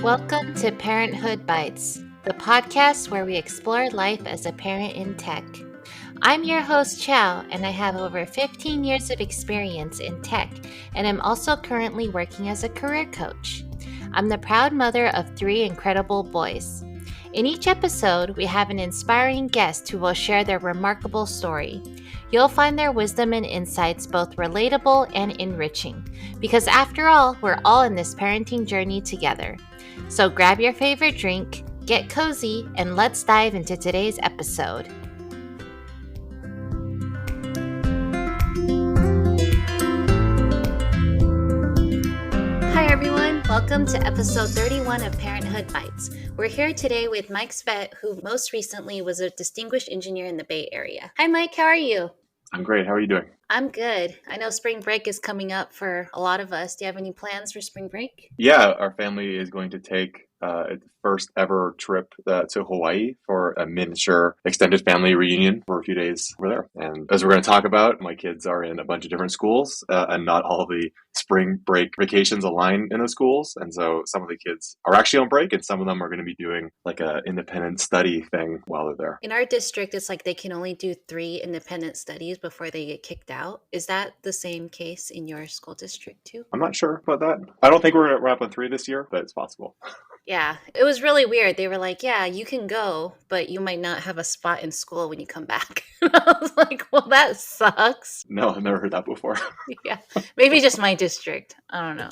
Welcome to Parenthood Bites, the podcast where we explore life as a parent in tech. I'm your host, Chow, and I have over 15 years of experience in tech, and I'm also currently working as a career coach. I'm the proud mother of 3 incredible boys. In each episode, we have an inspiring guest who will share their remarkable story. You'll find their wisdom and insights both relatable and enriching, because after all, we're all in this parenting journey together. So grab your favorite drink, get cozy, and let's dive into today's episode. Hi everyone, welcome to episode 31 of Parenthood Bites. We're here today with Mike Cvet, who most recently was a distinguished engineer in the Bay Area. Hi Mike, how are you? I'm great. How are you doing? I'm good. I know spring break is coming up for a lot of us. Do you have any plans for spring break? Yeah, our family is going to take its first ever trip to Hawaii for a miniature extended family reunion for a few days over there. And as we're going to talk about, my kids are in a bunch of different schools and not all of the spring break vacations align in the schools. And so some of the kids are actually on break and some of them are going to be doing like an independent study thing while they're there. In our district, it's like they can only do 3 independent studies before they get kicked out. Is that the same case in your school district too? I'm not sure about that. I don't think we're going to wrap on 3 this year, but it's possible. Yeah, it was really weird. They were like, yeah, you can go, but you might not have a spot in school when you come back. And I was like, well, that sucks. No, I've never heard that before. Yeah, maybe just my district. I don't know.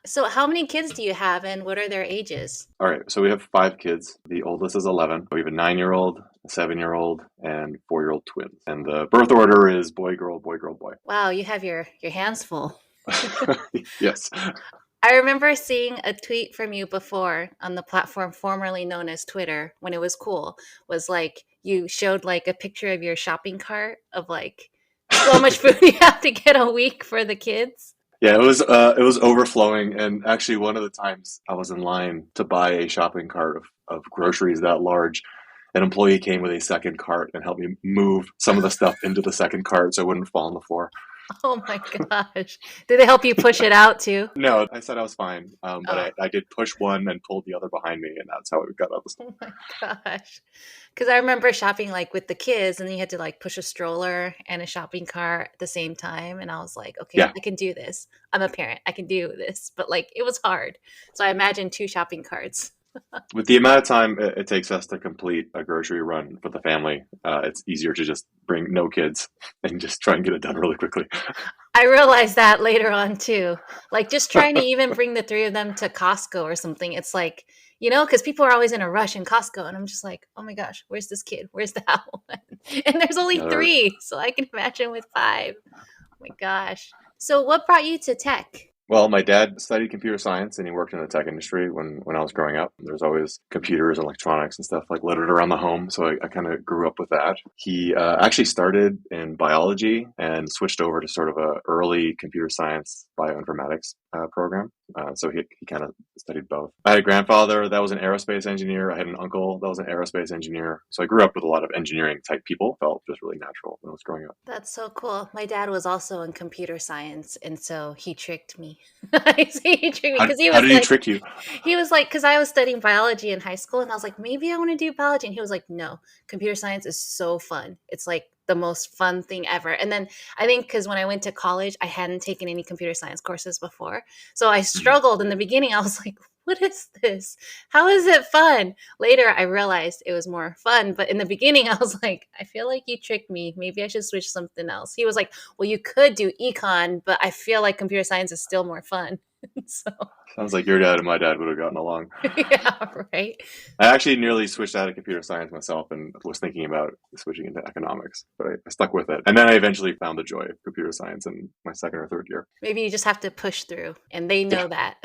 So how many kids do you have and what are their ages? All right, so we have 5 kids. The oldest is 11. We have a 9-year-old, a 7-year-old, and 4-year-old twins. And the birth order is boy, girl, boy, girl, boy. Wow, you have your hands full. Yes. I remember seeing a tweet from you before on the platform formerly known as Twitter when it was cool. Was like you showed like a picture of your shopping cart of like so much food you have to get a week for the kids. Yeah, it was overflowing. And actually one of the times I was in line to buy a shopping cart of groceries that large, an employee came with a second cart and helped me move some of the stuff into the second cart so it wouldn't fall on the floor. Oh my gosh. Did they help you push it out too? No, I said I was fine. But I did push one and pulled the other behind me, and that's how it got up. Oh my gosh. Because I remember shopping like with the kids and then you had to like push a stroller and a shopping cart at the same time. And I was like, okay, Yeah. I can do this. I'm a parent. I can do this. But like it was hard. So I imagine 2 shopping carts. With the amount of time it takes us to complete a grocery run for the family, it's easier to just bring no kids and just try and get it done really quickly. I realized that later on too. Like just trying to even bring the 3 of them to Costco or something. It's like, because people are always in a rush in Costco. And I'm just like, oh my gosh, where's this kid? Where's that one? And there's only 3. So I can imagine with 5. Oh my gosh. So what brought you to tech? Well, my dad studied computer science and he worked in the tech industry when I was growing up. There's always computers and electronics and stuff like littered around the home. So I kind of grew up with that. He actually started in biology and switched over to sort of a early computer science bioinformatics program. So he kind of studied both. I had a grandfather that was an aerospace engineer. I had an uncle that was an aerospace engineer. So I grew up with a lot of engineering type people. Felt just really natural when I was growing up. That's so cool. My dad was also in computer science, and so he tricked me. I say he tricked me because he was How did he trick you? He was like, because I was studying biology in high school, and I was like, maybe I want to do biology, and he was like, no, computer science is so fun. It's like the most fun thing ever. And then I think because when I went to college, I hadn't taken any computer science courses before, so I struggled in the beginning. I was like, what is this? How is it fun? Later, I realized it was more fun. But in the beginning, I was like, I feel like you tricked me. Maybe I should switch something else. He was like, well, you could do econ, but I feel like computer science is still more fun. So Sounds like your dad and my dad would have gotten along. yeah, right. I actually nearly switched out of computer science myself and was thinking about switching into economics, but I stuck with it. And then I eventually found the joy of computer science in my 2nd or 3rd year. Maybe you just have to push through, and they know that.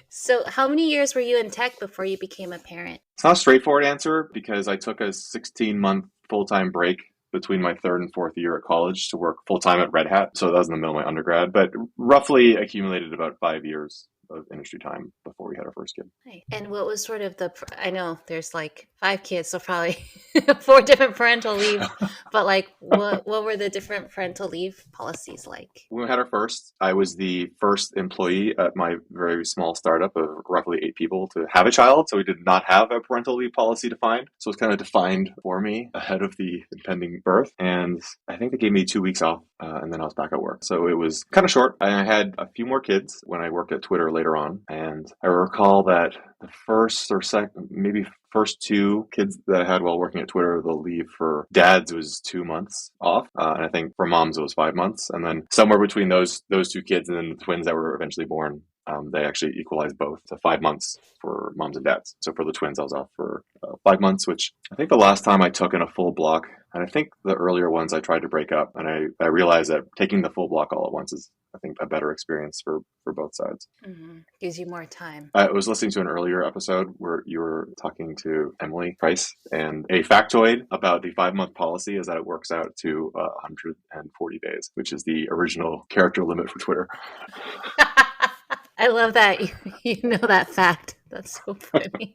So how many years were you in tech before you became a parent? It's not a straightforward answer because I took a 16-month full-time break between my 3rd and 4th year at college to work full-time at Red Hat. So that was in the middle of my undergrad, but roughly accumulated about 5 years of industry time before we had our first kid. Right. And what was sort of I know there's like 5 kids, so probably 4 different parental leaves, but like what were the different parental leave policies like? When we had our first, I was the first employee at my very small startup of roughly 8 people to have a child. So we did not have a parental leave policy defined. So it's kind of defined for me ahead of the impending birth. And I think they gave me 2 weeks off and then I was back at work. So it was kind of short. And I had a few more kids when I worked at Twitter later on. And I recall that the first or second, maybe first 2 kids that I had while working at Twitter, the leave for dads was 2 months off. And I think for moms, it was 5 months. And then somewhere between those 2 kids and then the twins that were eventually born, they actually equalized both to 5 months for moms and dads. So for the twins, I was off for 5 months, which I think the last time I took in a full block, and I think the earlier ones I tried to break up, and I realized that taking the full block all at once is, I think, a better experience for both sides. Mm-hmm. Gives you more time. I was listening to an earlier episode where you were talking to Emily Price, and a factoid about the 5-month policy is that it works out to 140 days, which is the original character limit for Twitter. I love that you know that fact. That's so funny.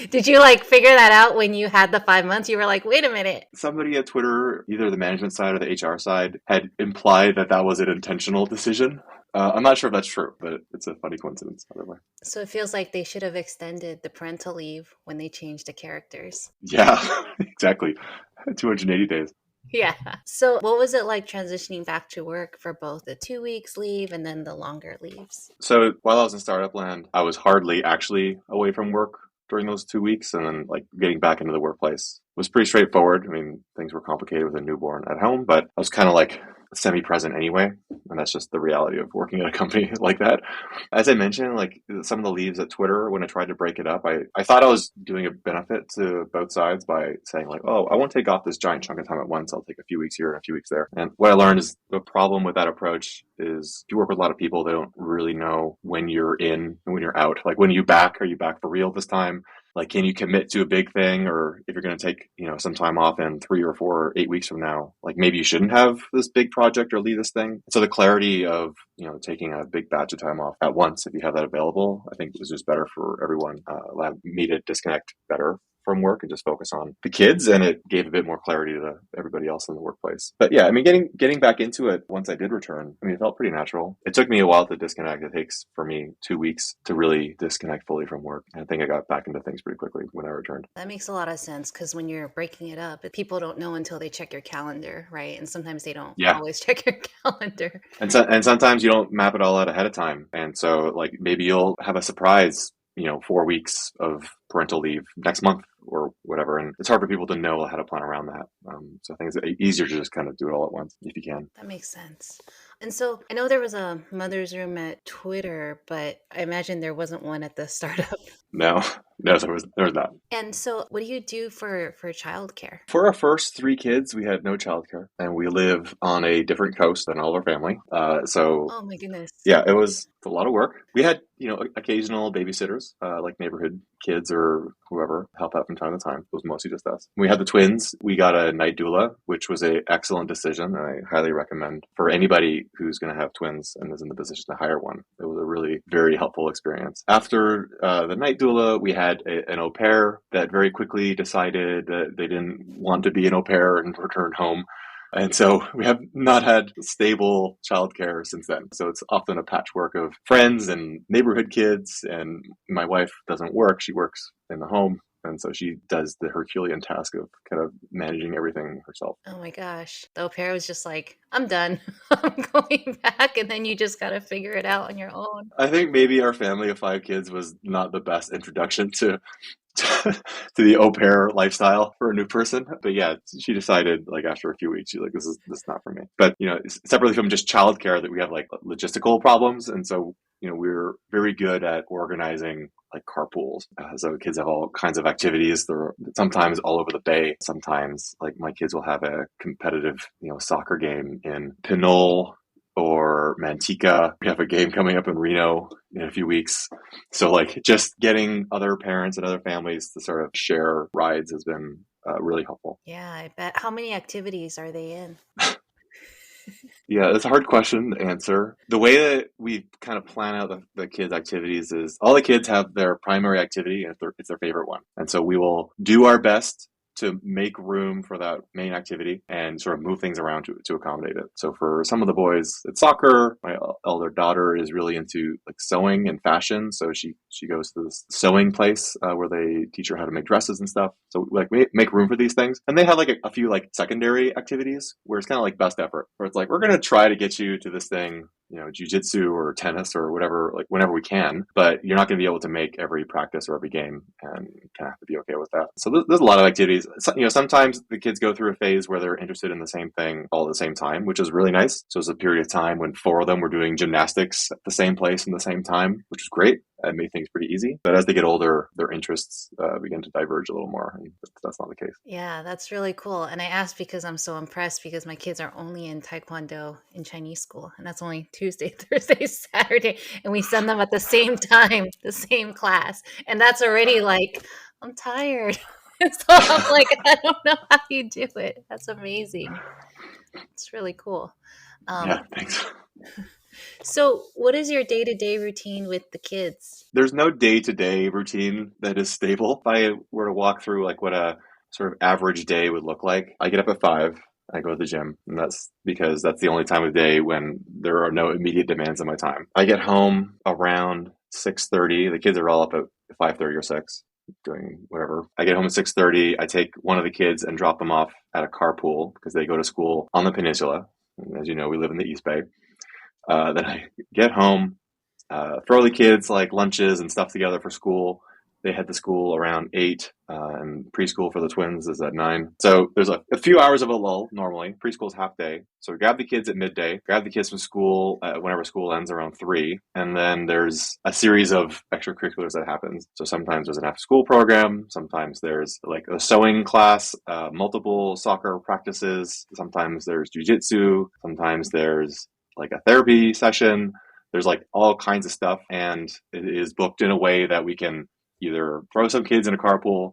Did you like figure that out when you had the 5 months? You were like, wait a minute. Somebody at Twitter, either the management side or the HR side, had implied that that was an intentional decision. I'm not sure if that's true, but it's a funny coincidence either way. So it feels like they should have extended the parental leave when they changed the characters. Yeah, exactly. 280 days. Yeah. So what was it like transitioning back to work for both the 2 weeks leave and then the longer leaves? So while I was in startup land, I was hardly actually away from work during those 2 weeks. And then like getting back into the workplace was pretty straightforward. I mean, things were complicated with a newborn at home, but I was kind of like semi-present anyway. And that's just the reality of working at a company like that. As I mentioned, like some of the leaves at Twitter, when I tried to break it up, I thought I was doing a benefit to both sides by saying like, oh, I won't take off this giant chunk of time at once. I'll take a few weeks here and a few weeks there. And what I learned is the problem with that approach is if you work with a lot of people, they don't really know when you're in and when you're out. Like when are you back? Are you back for real this time? Like, can you commit to a big thing? Or if you're going to take, some time off in 3 or 4 or 8 weeks from now, like maybe you shouldn't have this big project or leave this thing. So the clarity of, taking a big batch of time off at once, if you have that available, I think was just better for everyone. Allowed me to disconnect better from work and just focus on the kids, and it gave a bit more clarity to everybody else in the workplace. But yeah, I mean, getting back into it once I did return, I mean, it felt pretty natural. It took me a while to disconnect. It takes for me 2 weeks to really disconnect fully from work. I think I got back into things pretty quickly when I returned. That makes a lot of sense because when you're breaking it up, people don't know until they check your calendar, right? And sometimes they don't always check your calendar. And sometimes you don't map it all out ahead of time. And so like maybe you'll have a surprise 4 weeks of parental leave next month or whatever. And it's hard for people to know how to plan around that. So I think it's easier to just kind of do it all at once if you can. That makes sense. And so I know there was a mother's room at Twitter, but I imagine there wasn't one at the startup. No, there was not. And so what do you do for childcare? For our first 3 kids, we had no childcare, and we live on a different coast than all of our family. Oh my goodness. Yeah, it was a lot of work. We had, occasional babysitters, like neighborhood kids or whoever help out from time to time. It was mostly just us. When we had the twins, we got a night doula, which was an excellent decision. I highly recommend for anybody who's going to have twins and is in the position to hire one. It was a really very helpful experience. After the night doula, we had an au pair that very quickly decided that they didn't want to be an au pair and returned home. And so we have not had stable childcare since then. So it's often a patchwork of friends and neighborhood kids. And my wife doesn't work. She works in the home. And so she does the Herculean task of kind of managing everything herself. Oh my gosh. The au pair was just like, I'm done. I'm going back. And then you just got to figure it out on your own. I think maybe our family of 5 kids was not the best introduction to the au pair lifestyle for a new person. But yeah, she decided like after a few weeks, she's like, this is not for me. But, separately from just childcare, that we have like logistical problems. And so, we're very good at organizing like carpools. So kids have all kinds of activities. They're sometimes all over the bay. Sometimes like my kids will have a competitive, soccer game in Pinole or Manteca. We have a game coming up in Reno in a few weeks. So like just getting other parents and other families to sort of share rides has been really helpful. Yeah, I bet. How many activities are they in? Yeah, that's a hard question to answer. The way that we kind of plan out the kids' activities is all the kids have their primary activity and it's their favorite one. And so we will do our best to make room for that main activity and sort of move things around to accommodate it. So for some of the boys, it's soccer. My elder daughter is really into like sewing and fashion. So she goes to this sewing place where they teach her how to make dresses and stuff. So like make room for these things. And they have like a few like secondary activities where it's kind of like best effort, where it's like, we're going to try to get you to this thing, jujitsu or tennis or whatever, like whenever we can, but you're not going to be able to make every practice or every game, and you kind of have to be okay with that. So there's a lot of activities. So, sometimes the kids go through a phase where they're interested in the same thing all at the same time, which is really nice. So it's a period of time when 4 of them were doing gymnastics at the same place in the same time, which is great. It made things pretty easy. But as they get older, their interests begin to diverge a little more, and that's not the case. Yeah, that's really cool. And I asked because I'm so impressed because my kids are only in Taekwondo in Chinese school, and that's only Tuesday, Thursday, Saturday, and we send them at the same time, the same class. And that's already like, I'm tired. So I'm like, I don't know how you do it. That's amazing. It's really cool. Yeah, thanks. So what is your day-to-day routine with the kids? There's no day-to-day routine that is stable. If I were to walk through like what a sort of average day would look like, I get up at 5, I go to the gym, and that's because that's the only time of day when there are no immediate demands on my time. I get home around 6:30. The kids are all up at 5:30 or 6 doing whatever. I get home at 6:30. I take one of the kids and drop them off at a carpool because they go to school on the peninsula. And as you know, we live in the East Bay. Then I get home, throw the kids like lunches and stuff together for school. They head to school around 8, and preschool for the twins is at 9. So there's a few hours of a lull normally. Preschool's half day. So we grab the kids at midday, grab the kids from school whenever school ends around 3. And then there's a series of extracurriculars that happens. So sometimes there's an after school program. Sometimes there's like a sewing class, multiple soccer practices. Sometimes there's jujitsu. Sometimes there's like a therapy session. There's like all kinds of stuff, and it is booked in a way that we can either throw some kids in a carpool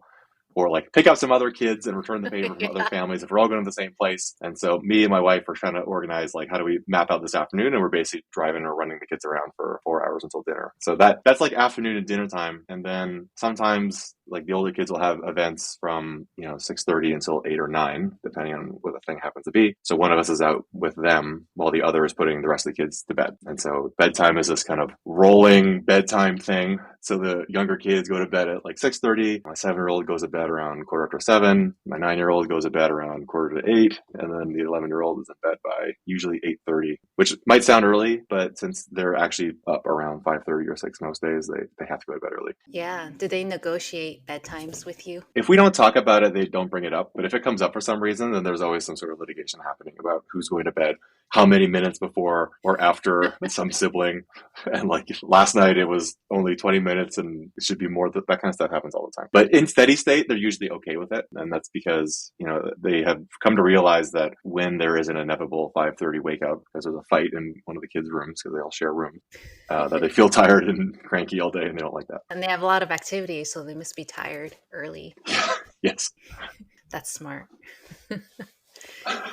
or like pick up some other kids and return the favor from other families if we're all going to the same place. And so me and my wife are trying to organize like how do we map out this afternoon, and we're basically driving or running the kids around for 4 hours until dinner. So that's like afternoon and dinner time. And then sometimes like the older kids will have events from 6:30 until 8 or 9, depending on what the thing happens to be. So one of us is out with them while the other is putting the rest of the kids to bed. And so bedtime is this kind of rolling bedtime thing. So the younger kids go to bed at like 6:30. My 7-year-old goes to bed around 7:15. My 9-year-old goes to bed around 7:45, and then the 11-year-old is in bed by usually 8:30, which might sound early, but since they're actually up around 5:30 or 6 most days, they have to go to bed early. Yeah. Do they negotiate bedtimes with you? If we don't talk about it, they don't bring it up. But if it comes up for some reason, then there's always some sort of litigation happening about who's going to bed, how many minutes before or after some sibling. And like last night, it was only 20 minutes and it should be more. That kind of stuff happens all the time. But in steady state, they're usually okay with it. And that's because, they have come to realize that when there is an inevitable 5:30 wake up, because there's a fight in one of the kids' rooms, because they all share rooms, that they feel tired and cranky all day and they don't like that. And they have a lot of activities, so they must be tired early. Yes. That's smart.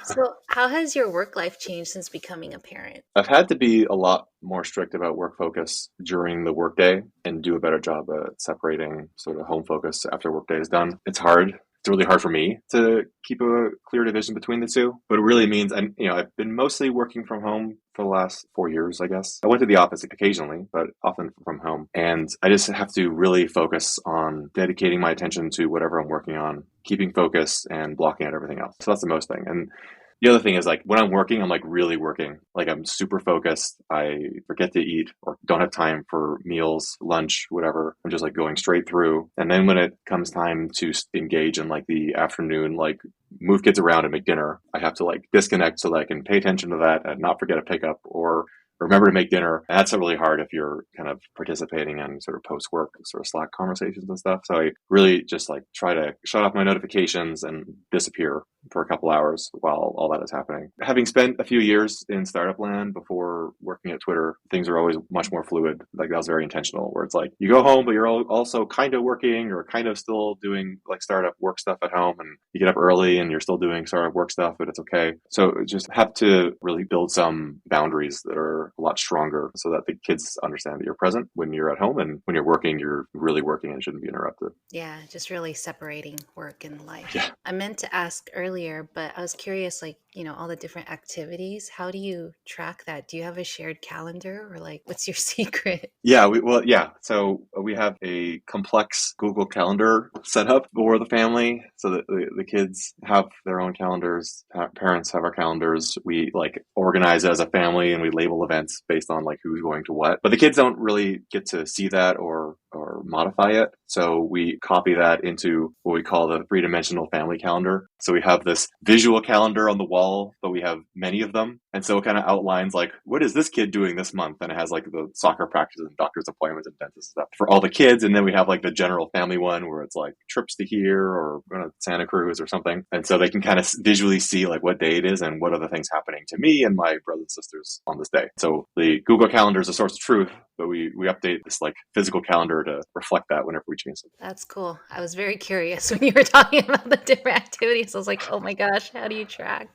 So how has your work life changed since becoming a parent? I've had to be a lot more strict about work focus during the workday and do a better job at separating sort of home focus after workday is done. It's hard. It's really hard for me to keep a clear division between the two, but it really means I've been mostly working from home for the last 4 years, I guess. I went to the office occasionally, but often from home. And I just have to really focus on dedicating my attention to whatever I'm working on, keeping focus and blocking out everything else. So that's the most thing. And the other thing is like when I'm working, I'm like really working. Like I'm super focused. I forget to eat or don't have time for meals, lunch, whatever. I'm just like going straight through. And then when it comes time to engage in like the afternoon, like move kids around and make dinner, I have to like disconnect so that I can pay attention to that and not forget a pickup or remember to make dinner. And that's really hard if you're kind of participating in sort of post-work sort of Slack conversations and stuff. So I really just like try to shut off my notifications and disappear for a couple hours while all that is happening. Having spent a few years in startup land before working at Twitter, things are always much more fluid. Like that was very intentional, where it's like you go home, but you're also kind of working or kind of still doing like startup work stuff at home, and you get up early and you're still doing startup work stuff, but it's okay. So just have to really build some boundaries that are a lot stronger so that the kids understand that you're present when you're at home, and when you're working, you're really working and shouldn't be interrupted. Yeah, just really separating work and life. Yeah. I meant to ask earlier, but I was curious, like, all the different activities. How do you track that? Do you have a shared calendar or like what's your secret? Yeah, yeah. So we have a complex Google Calendar set up for the family, so that the kids have their own calendars. Parents have our calendars. We like organize it as a family, and we label events based on like who's going to what. But the kids don't really get to see that or modify it. So we copy that into what we call the three-dimensional family calendar. So we have this visual calendar on the wall, but we have many of them. And so it kind of outlines like, what is this kid doing this month? And it has like the soccer practices and doctor's appointments and dentist stuff for all the kids. And then we have like the general family one where it's like trips to here or Santa Cruz or something. And so they can kind of visually see like what day it is and what are the things happening to me and my brothers and sisters on this day. So the Google Calendar is a source of truth, but we update this like physical calendar to reflect that whenever we change something. That's cool. I was very curious when you were talking about the different activities. I was like, oh my gosh, how do you track?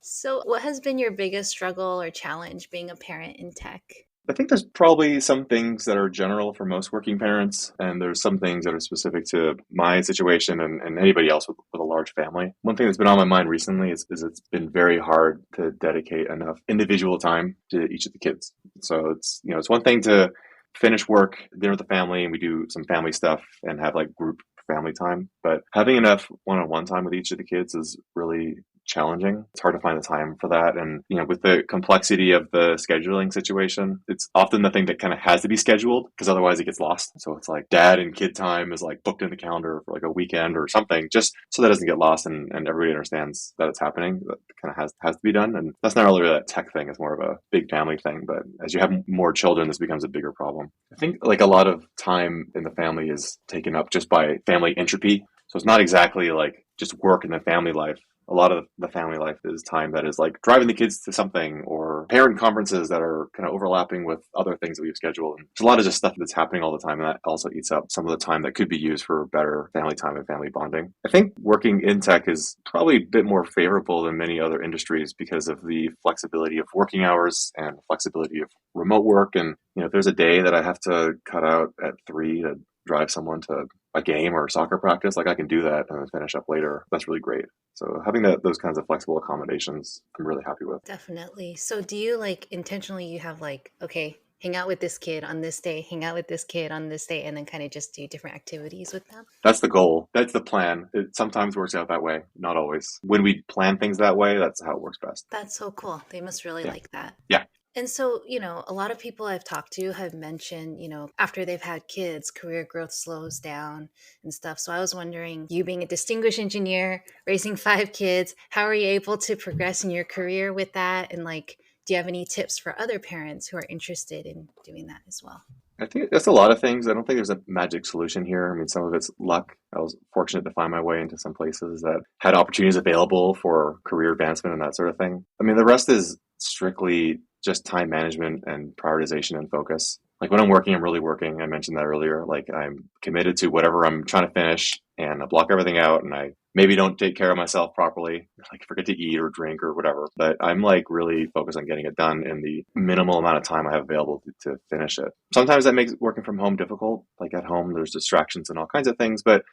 So, what has been your biggest struggle or challenge being a parent in tech? I think there's probably some things that are general for most working parents, and there's some things that are specific to my situation and anybody else with a large family. One thing that's been on my mind recently is it's been very hard to dedicate enough individual time to each of the kids. So it's one thing to finish work, dinner with the family, and we do some family stuff and have like group family time. But having enough one-on-one time with each of the kids is really challenging. It's hard to find the time for that. And, with the complexity of the scheduling situation, it's often the thing that kind of has to be scheduled because otherwise it gets lost. So it's like dad and kid time is like booked in the calendar for like a weekend or something, just so that doesn't get lost and everybody understands that it's happening. That kind of has to be done. And that's not really a tech thing. It's more of a big family thing. But as you have more children, this becomes a bigger problem. I think like a lot of time in the family is taken up just by family entropy. So it's not exactly like just work in the family life. A lot of the family life is time that is like driving the kids to something or parent conferences that are kind of overlapping with other things that we've scheduled. And there's a lot of just stuff that's happening all the time, and that also eats up some of the time that could be used for better family time and family bonding. I think working in tech is probably a bit more favorable than many other industries because of the flexibility of working hours and flexibility of remote work. And, if there's a day that I have to cut out at 3 to drive someone to a game or soccer practice, like I can do that and then finish up later. That's really great. So having those kinds of flexible accommodations, I'm really happy with. Definitely. So, do you like intentionally, you have like, okay, hang out with this kid on this day, hang out with this kid on this day, and then kind of just do different activities with them? That's the goal. That's the plan. It sometimes works out that way, not always. When we plan things that way, that's how it works best. That's so cool. They must really like that. Yeah. And so, a lot of people I've talked to have mentioned, after they've had kids, career growth slows down and stuff. So I was wondering, you being a distinguished engineer, raising 5 kids, how are you able to progress in your career with that? And like, do you have any tips for other parents who are interested in doing that as well? I think that's a lot of things. I don't think there's a magic solution here. I mean, some of it's luck. I was fortunate to find my way into some places that had opportunities available for career advancement and that sort of thing. I mean, the rest is strictly just time management and prioritization and focus. Like when I'm working, I'm really working. I mentioned that earlier. Like I'm committed to whatever I'm trying to finish and I block everything out, and I maybe don't take care of myself properly, like forget to eat or drink or whatever. But I'm like really focused on getting it done in the minimal amount of time I have available to finish it. Sometimes that makes working from home difficult. Like at home, there's distractions and all kinds of things. But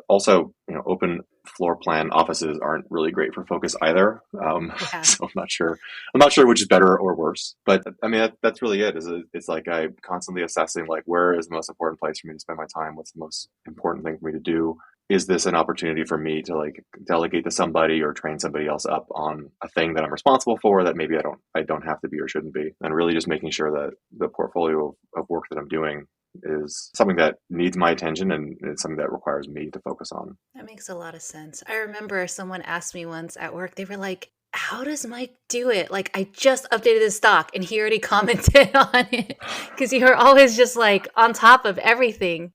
also, open floor plan offices aren't really great for focus either. So I'm not sure which is better or worse. But I mean, that's really it. It's like I'm constantly assessing like where is the most important place for me to spend my time? What's the most important thing for me to do? Is this an opportunity for me to like delegate to somebody or train somebody else up on a thing that I'm responsible for that maybe I don't have to be or shouldn't be? And really just making sure that the portfolio of work that I'm doing is something that needs my attention and it's something that requires me to focus on. That makes a lot of sense. I remember someone asked me once at work, they were like, how does Mike do it? Like, I just updated his stock and he already commented on it because you're always just like on top of everything.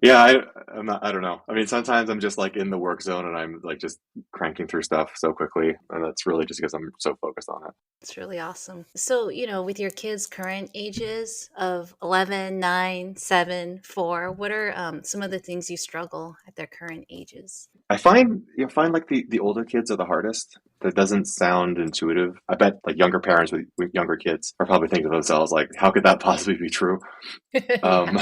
Yeah, I'm not, I don't know. I mean, sometimes I'm just like in the work zone and I'm like just cranking through stuff so quickly. And that's really just because I'm so focused on it. It's really awesome. So, with your kids' current ages of 11, 9, 7, 4, what are some of the things you struggle at their current ages? I find you find like the older kids are the hardest. That doesn't sound intuitive. I bet like younger parents with younger kids are probably thinking to themselves like, how could that possibly be true? Yeah. Um,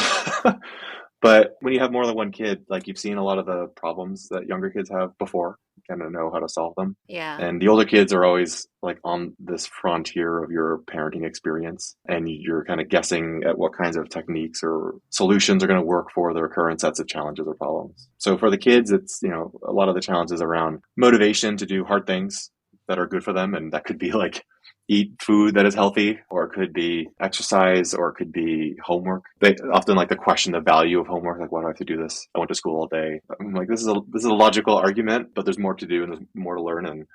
but when you have more than one kid, like you've seen a lot of the problems that younger kids have before, you kind of know how to solve them. Yeah. And the older kids are always like on this frontier of your parenting experience, and you're kind of guessing at what kinds of techniques or solutions are going to work for their current sets of challenges or problems. So for the kids, it's, a lot of the challenges around motivation to do hard things that are good for them. And that could be like eat food that is healthy, or it could be exercise, or it could be homework. They often like to question the value of homework. Like, why do I have to do this? I went to school all day. I'm like, this is a logical argument, but there's more to do and there's more to learn, and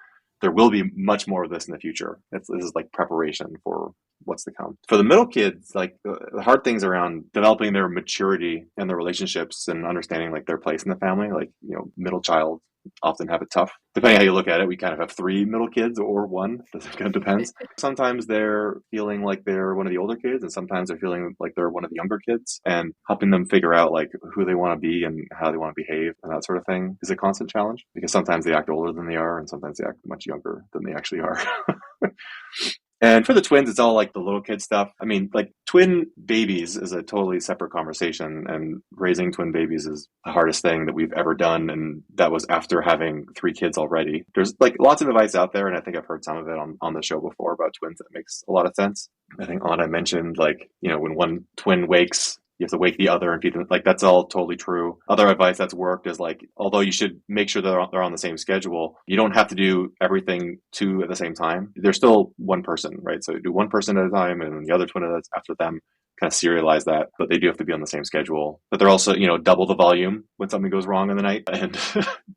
there will be much more of this in the future. This is like preparation for what's to come. For the middle kids, like the hard things around developing their maturity and their relationships and understanding like their place in the family, like, middle child often have it tough. Depending how you look at it, we kind of have three middle kids or one. It kind of depends. Sometimes they're feeling like they're one of the older kids, and sometimes they're feeling like they're one of the younger kids, and helping them figure out like who they want to be and how they want to behave and that sort of thing is a constant challenge, because sometimes they act older than they are and sometimes they act much younger than they actually are. And for the twins, it's all like the little kid stuff. I mean, like twin babies is a totally separate conversation, and raising twin babies is the hardest thing that we've ever done. And that was after having three kids already. There's like lots of advice out there, and I think I've heard some of it on the show before about twins that makes a lot of sense. I think Anna mentioned like, when one twin wakes, you have to wake the other and feed them. Like that's all totally true. Other advice that's worked is like, although you should make sure they're on the same schedule, you don't have to do everything two at the same time. They're still one person, right? So you do one person at a time, and then the other twin after them. Kind of serialize that, but they do have to be on the same schedule. But they're also, double the volume when something goes wrong in the night, and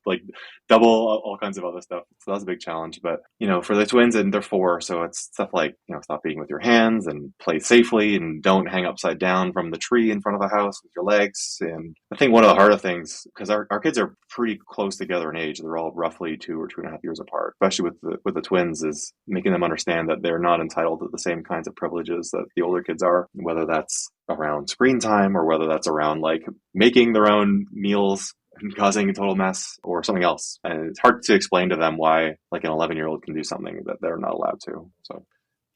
like double all kinds of other stuff. So that's a big challenge. But, for the twins, and they're 4, so it's stuff like, stop eating with your hands and play safely, and don't hang upside down from the tree in front of the house with your legs. And I think one of the harder things, because our kids are pretty close together in age, they're all roughly 2 or 2.5 years apart, especially with the twins, is making them understand that they're not entitled to the same kinds of privileges that the older kids are, whether that's around screen time or whether that's around like making their own meals and causing a total mess or something else. And it's hard to explain to them why like an 11-year-old can do something that they're not allowed to. So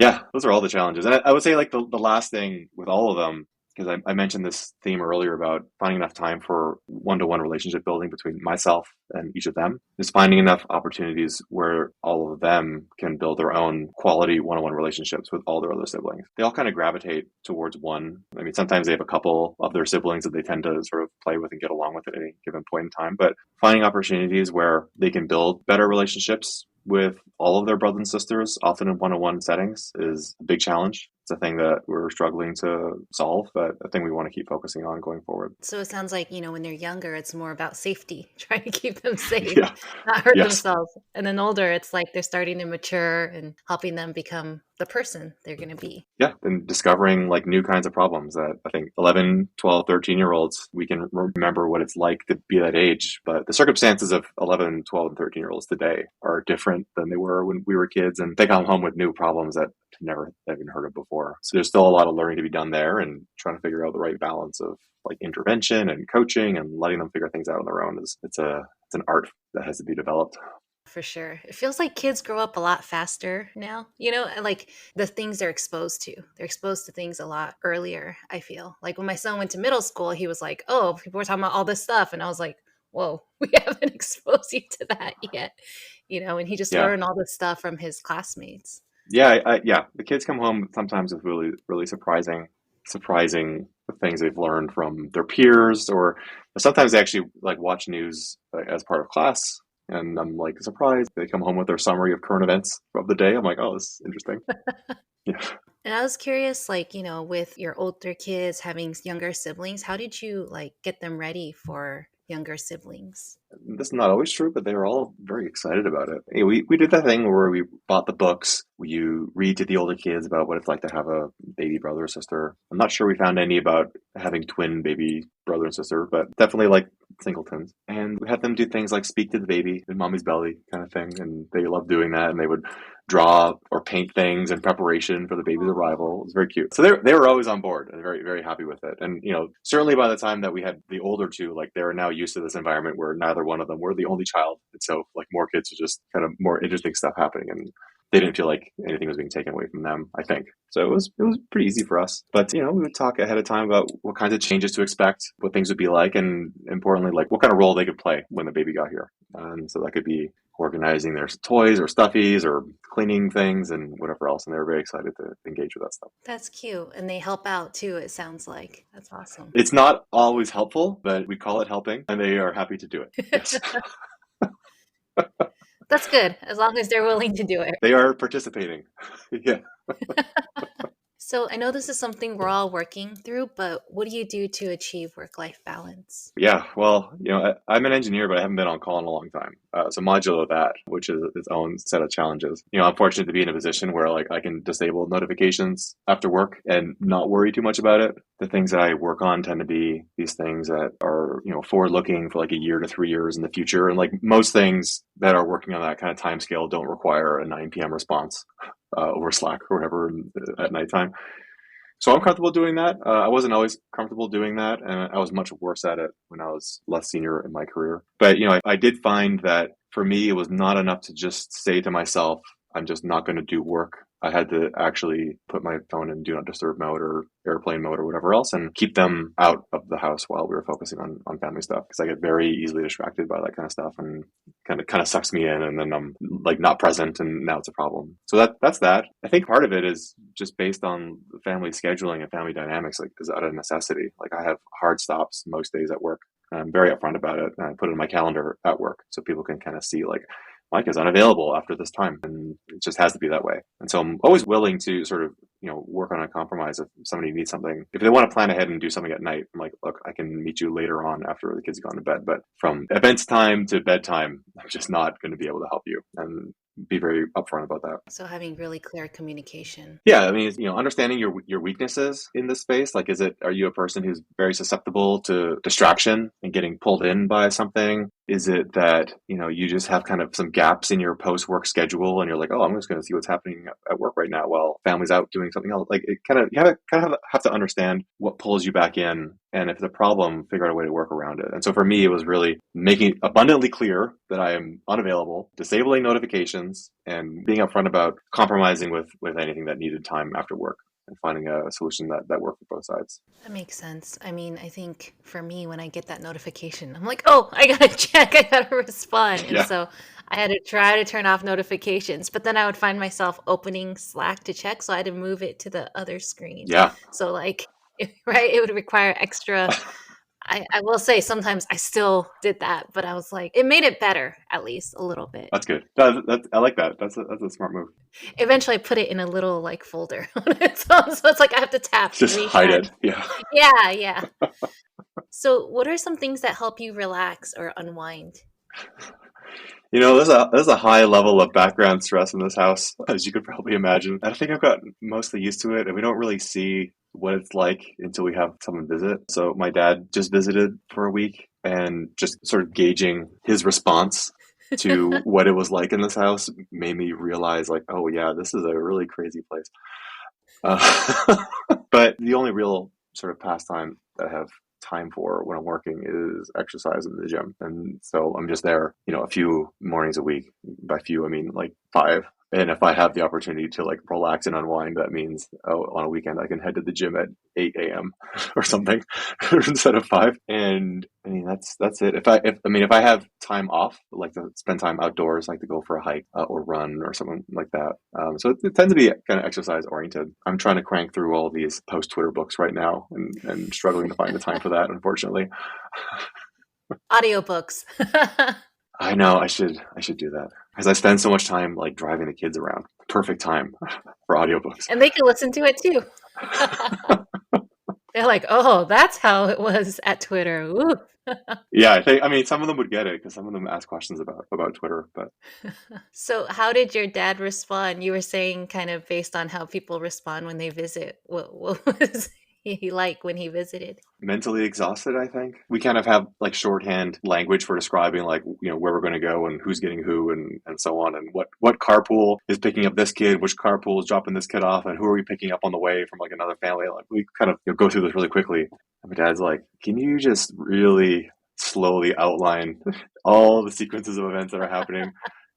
yeah, those are all the challenges. And I would say like the last thing with all of them, because I mentioned this theme earlier about finding enough time for one-to-one relationship building between myself and each of them, is finding enough opportunities where all of them can build their own quality one-on-one relationships with all their other siblings. They all kind of gravitate towards one. I mean, sometimes they have a couple of their siblings that they tend to sort of play with and get along with at any given point in time, but finding opportunities where they can build better relationships with all of their brothers and sisters, often in one-on-one settings, is a big challenge. It's a thing that we're struggling to solve, but a thing we want to keep focusing on going forward. So it sounds like, when they're younger, it's more about safety, trying to keep them safe, Yeah. not hurt Yes. themselves. And then older, it's like they're starting to mature and helping them become the person they're going to be. Yeah. And discovering like new kinds of problems that I think 11, 12, 13-year-olds, we can remember what it's like to be that age. But the circumstances of 11, 12, and 13-year-olds today are different than they were when we were kids. And they come home with new problems that never even heard of before. So there's still a lot of learning to be done there, and trying to figure out the right balance of like intervention and coaching and letting them figure things out on their own. It's an art that has to be developed. For sure. It feels like kids grow up a lot faster now, like the things they're exposed to. They're exposed to things a lot earlier, I feel. Like when my son went to middle school, he was like, oh, people were talking about all this stuff. And I was like, whoa, we haven't exposed you to that yet, and he just Yeah. learned all this stuff from his classmates. Yeah. Yeah. The kids come home sometimes with really, really surprising things they've learned from their peers, or sometimes they actually like watch news as part of class. And I'm like surprised they come home with their summary of current events of the day. I'm like, oh, this is interesting. Yeah. And I was curious, like, with your older kids having younger siblings, how did you like get them ready for younger siblings? This is not always true, but they were all very excited about it. Hey, we did that thing where we bought the books. You read to the older kids about what it's like to have a baby brother or sister. I'm not sure we found any about having twin baby brother and sister, but definitely like singletons. And we had them do things like speak to the baby in mommy's belly kind of thing. And they loved doing that. And they would draw or paint things in preparation for the baby's Oh, arrival. It was very cute. So they were always on board and very, very happy with it. And, certainly by the time that we had the older two, like they were now used to this environment where neither one of them were the only child. And so like more kids are just kind of more interesting stuff happening. And they didn't feel like anything was being taken away from them, I think. So it was pretty easy for us. But we would talk ahead of time about what kinds of changes to expect, what things would be like, and importantly, like what kind of role they could play when the baby got here. And so that could be organizing their toys or stuffies or cleaning things and whatever else. And they were very excited to engage with that stuff. that's cute. And they help out too, it sounds like. That's awesome. It's not always helpful, but we call it helping, and they are happy to do it. Yes. That's good, as long as they're willing to do it. They are participating. Yeah. So I know this is something we're all working through, but what do you do to achieve work-life balance? Yeah, well, I'm an engineer, but I haven't been on call in a long time. So modulo that, which is its own set of challenges. I'm fortunate to be in a position where like I can disable notifications after work and not worry too much about it. The things that I work on tend to be these things that are, forward looking for like a year to 3 years in the future. And like most things that are working on that kind of time scale don't require a 9 p.m. response over Slack or whatever at nighttime. So I'm comfortable doing that. I wasn't always comfortable doing that, and I was much worse at it when I was less senior in my career. But I did find that for me, it was not enough to just say to myself, "I'm just not going to do work." I had to actually put my phone in do not disturb mode or airplane mode or whatever else and keep them out of the house while we were focusing on family stuff, because I get very easily distracted by that kind of stuff and kind of sucks me in, and then I'm like not present, and now it's a problem. So that's that. I think part of it is just based on family scheduling and family dynamics, like is out of necessity. Like I have hard stops most days at work. I'm very upfront about it, and I put it in my calendar at work so people can kind of see like Mike is unavailable after this time, and it just has to be that way. And so I'm always willing to sort of, work on a compromise if somebody needs something. If they want to plan ahead and do something at night, I'm like, look, I can meet you later on after the kids have gone to bed. But from events time to bedtime, I'm just not going to be able to help you. And be very upfront about that. So having really clear communication. Yeah, I mean, understanding your weaknesses in this space. Like, are you a person who's very susceptible to distraction and getting pulled in by something? Is it that, you just have kind of some gaps in your post-work schedule and you're like, oh, I'm just going to see what's happening at work right now while family's out doing something else? Like you have to understand what pulls you back in. And if it's a problem, figure out a way to work around it. And so for me, it was really making it abundantly clear that I am unavailable, disabling notifications, and being upfront about compromising with anything that needed time after work, and finding a solution that worked for both sides. That makes sense. I mean, I think for me, when I get that notification, I'm like, oh, I gotta check, I gotta respond. And Yeah. so I had to try to turn off notifications, but then I would find myself opening Slack to check, so I had to move it to the other screen. Yeah. So like, right, it would require extra. I will say sometimes I still did that, but I was like, it made it better, at least a little bit. That's good. I like that. That's a smart move. Eventually I put it in a little like folder on its own, so it's like I have to tap Just 3 hide times. it. Yeah. Yeah. So what are some things that help you relax or unwind? There's a high level of background stress in this house, as you could probably imagine. I think I've gotten mostly used to it, and we don't really see what it's like until we have someone visit. So my dad just visited for a week, and just sort of gauging his response to what it was like in this house made me realize, like, oh yeah, this is a really crazy place. But the only real sort of pastime that I have time for when I'm working is exercise in the gym. And so I'm just there, a few mornings a week. By few, I mean like 5. And if I have the opportunity to like relax and unwind, that means on a weekend I can head to the gym at 8 a.m. or something instead of 5. And I mean that's it. If I have time off, I like to spend time outdoors, like to go for a hike or run or something like that. So it tends to be kind of exercise oriented. I'm trying to crank through all these post Twitter books right now, and struggling to find the time for that, unfortunately. Audiobooks. I know I should do that, because I spend so much time like driving the kids around. Perfect time for audiobooks. And they can listen to it too. They're like, oh, that's how it was at Twitter. Ooh. Yeah, I mean, some of them would get it because some of them ask questions about Twitter. But So how did your dad respond? You were saying kind of based on how people respond when they visit. What was he like when he visited? Mentally exhausted, I think. We kind of have like shorthand language for describing like, where we're going to go and who's getting who and so on, and what carpool is picking up this kid, which carpool is dropping this kid off, and who are we picking up on the way from like another family. Like we kind of go through this really quickly. And my dad's like, can you just really slowly outline all the sequences of events that are happening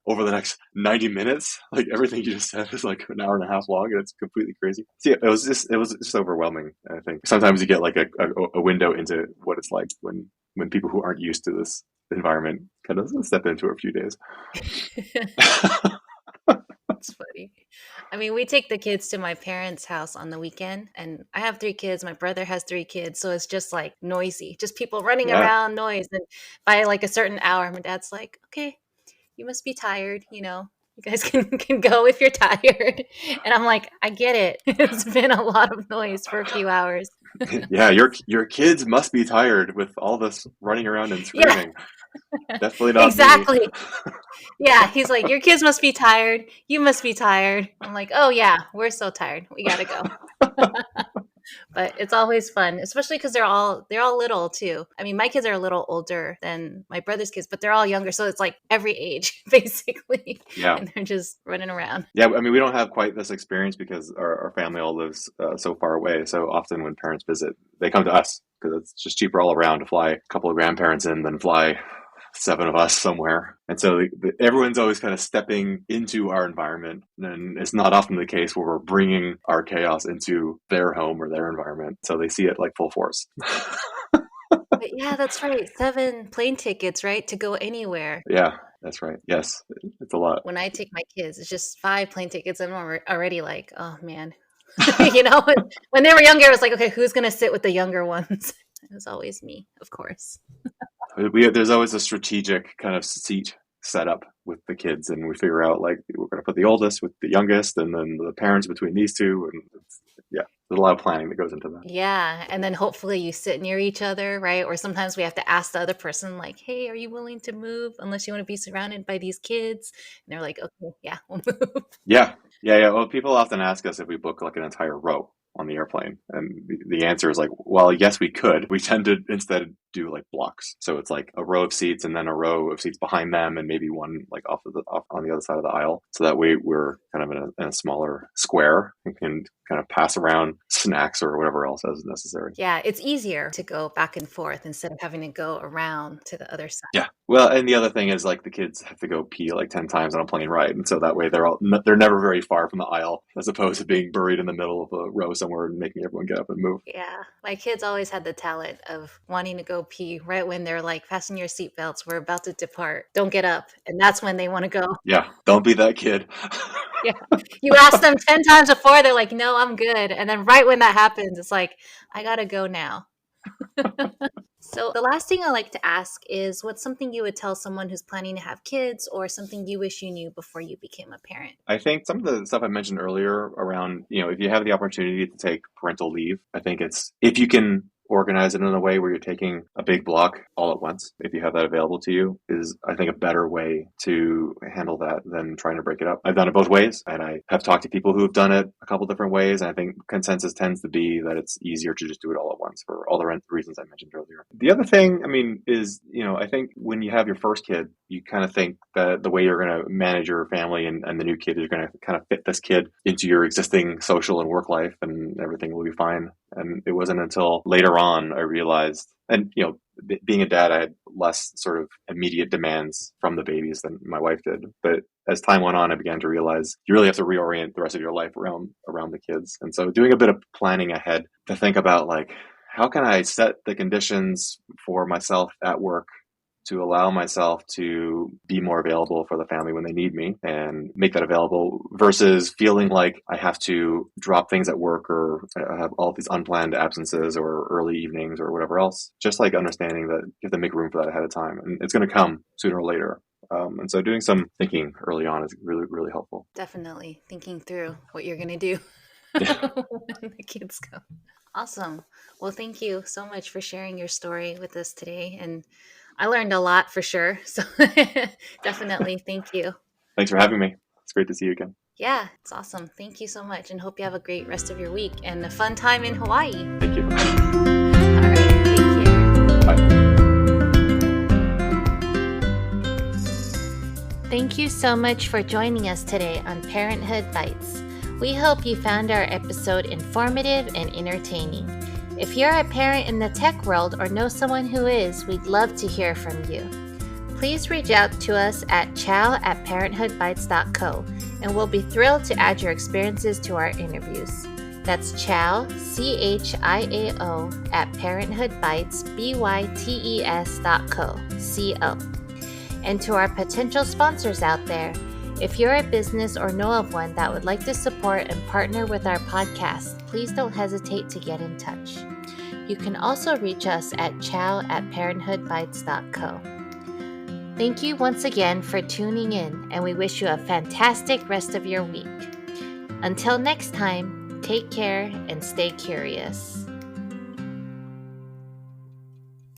over the next 90 minutes? Like everything you just said is like an hour and a half long, and it's completely crazy. See, it was just overwhelming. I think sometimes you get like a window into what it's like when people who aren't used to this environment kind of step into a few days. It's funny. I mean, we take the kids to my parents' house on the weekend, and I have 3 kids. My brother has 3 kids, so it's just like noisy, just people running Yeah. around, noise. And by like a certain hour, my dad's like, "Okay, you must be tired. You guys can go if you're tired." And I'm like, "I get it. It's been a lot of noise for a few hours." Yeah, your kids must be tired with all this running around and Yeah, screaming. Definitely not me. exactly. Yeah, he's like, "Your kids must be tired. You must be tired." I'm like, "Oh yeah, we're so tired. We gotta go." But it's always fun, especially because they're all little too. I mean, my kids are a little older than my brother's kids, but they're all younger, so it's like every age basically, Yeah. and they're just running around. Yeah, I mean, we don't have quite this experience because our family all lives so far away. So often when parents visit, they come to us because it's just cheaper all around to fly a couple of grandparents in than fly 7 of us somewhere. And so everyone's always kind of stepping into our environment. And it's not often the case where we're bringing our chaos into their home or their environment. So they see it like full force. But yeah, that's right. 7 plane tickets, right, to go anywhere. Yeah, that's right. Yes, it's a lot. When I take my kids, it's just 5 plane tickets. I'm already like, "Oh man." When they were younger, it was like, "Okay, who's gonna sit with the younger ones?" It was always me, of course. There's always a strategic kind of seat set up with the kids, and we figure out like we're going to put the oldest with the youngest, and then the parents between these two, and yeah, there's a lot of planning that goes into that. Yeah, and then hopefully you sit near each other, right? Or sometimes we have to ask the other person, like, "Hey, are you willing to move unless you want to be surrounded by these kids?" And they're like, "Okay, yeah, we'll move." Yeah. Well, people often ask us if we book like an entire row on the airplane, and the answer is like, well, yes, we could. We tend to instead do like blocks, so it's like a row of seats and then a row of seats behind them, and maybe one like off on the other side of the aisle. So that way we're kind of in a smaller square and can kind of pass around snacks or whatever else as necessary. Yeah, it's easier to go back and forth instead of having to go around to the other side. Yeah. Well, and the other thing is like the kids have to go pee like 10 times on a plane ride. And so that way they're never very far from the aisle as opposed to being buried in the middle of a row somewhere and making everyone get up and move. Yeah, my kids always had the talent of wanting to go pee right when they're like, "Fasten your seatbelts, we're about to depart. Don't get up." And that's when they want to go. Yeah. Don't be that kid. Yeah. You ask them 10 times before, they're like, "No, I'm good." And then right when that happens, it's like, "I gotta go now." So the last thing I like to ask is, what's something you would tell someone who's planning to have kids, or something you wish you knew before you became a parent? I think some of the stuff I mentioned earlier around, if you have the opportunity to take parental leave, I think it's if you can organize it in a way where you're taking a big block all at once, if you have that available to you, is I think a better way to handle that than trying to break it up. I've done it both ways, and I have talked to people who have done it a couple different ways, and I think consensus tends to be that it's easier to just do it all at once for all the reasons I mentioned earlier. The other thing, I mean, is, I think when you have your first kid, you kind of think that the way you're going to manage your family and the new kid is going to kind of fit this kid into your existing social and work life, and everything will be fine. And it wasn't until later on I realized, and being a dad, I had less sort of immediate demands from the babies than my wife did. But as time went on, I began to realize you really have to reorient the rest of your life around the kids. And so doing a bit of planning ahead to think about like, how can I set the conditions for myself at work to allow myself to be more available for the family when they need me and make that available versus feeling like I have to drop things at work or have all these unplanned absences or early evenings or whatever else. Just like understanding that you have to make room for that ahead of time, and it's going to come sooner or later. And so doing some thinking early on is really, really helpful. Definitely thinking through what you're going to do Yeah. when the kids come. Awesome. Well, thank you so much for sharing your story with us today. And I learned a lot for sure. So definitely thank you. Thanks for having me. It's great to see you again. Yeah, it's awesome. Thank you so much, and hope you have a great rest of your week and a fun time in Hawaii. Thank you. All right, take care. Bye. Thank you so much for joining us today on Parenthood Bites. We hope you found our episode informative and entertaining. If you're a parent in the tech world or know someone who is, we'd love to hear from you. Please reach out to us at chow@parenthoodbites.co, and we'll be thrilled to add your experiences to our interviews. That's chow, CHIAO, @parenthoodbites.co. And to our potential sponsors out there, if you're a business or know of one that would like to support and partner with our podcast, please don't hesitate to get in touch. You can also reach us at chow@parenthoodbites.co. Thank you once again for tuning in, and we wish you a fantastic rest of your week. Until next time, take care and stay curious.